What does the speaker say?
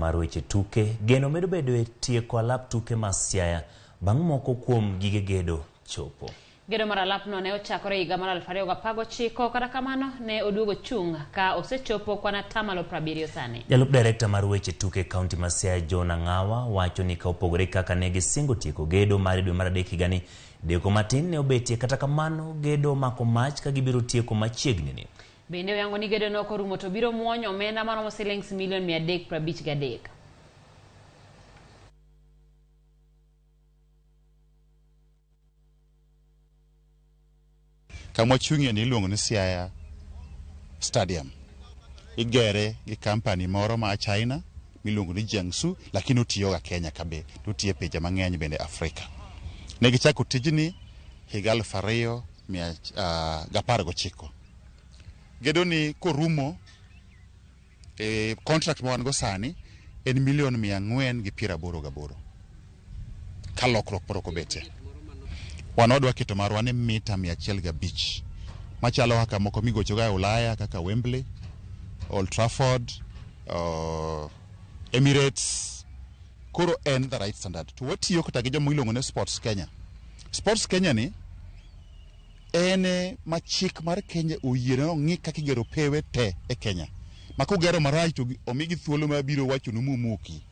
mar weche tuke. Geno medo bedo e tieko alap tuke ma Siaya bang' moko kuom gige gedo chopo. Gedo mar alapno ne ochakore higa mar 2019, kata kamano ne oduogo chung' ka osechopo kwan 70% sani. Jalup Director mar weche tuke kaunti ma Siaya John Ngawa wacho ni ka opogore kaka ne gisingo tieko gedo mar dwe mar adek higani, deko matin ne obetie, kata kamano gedo mako mach ka gibiro tieko machiegni ni. Bende oyango ni gedo no korumo to biro muonyo omenda maromo Sh353 million. Kama chungi ni iluongo ni Siaya Stadium. Igere gi company moro ma China miluongo ni Jiangsu, lakini otiyo ga Kenya kabe, otiyo pinje mang'eny bende Afrika. Ne gichako tijni higa 2019. Gedo ni korumo contract ma wan go sani en $488 kalokruok poro kobete. Wanodwa keto marwa ni mita 105 machalo kaka moko migocho ga Ulaya kaka Wembley, Old Trafford, Emirates. Koro en the right standard. To watiyo kata gi jomo iluongo ne Sports Kenya. Sports Kenya ni ene machik mar Kenya oyiene ong'i kaka igero pewe te e Kenya. Makugero marach to omigi thuolo mabiro wacho no mumuki.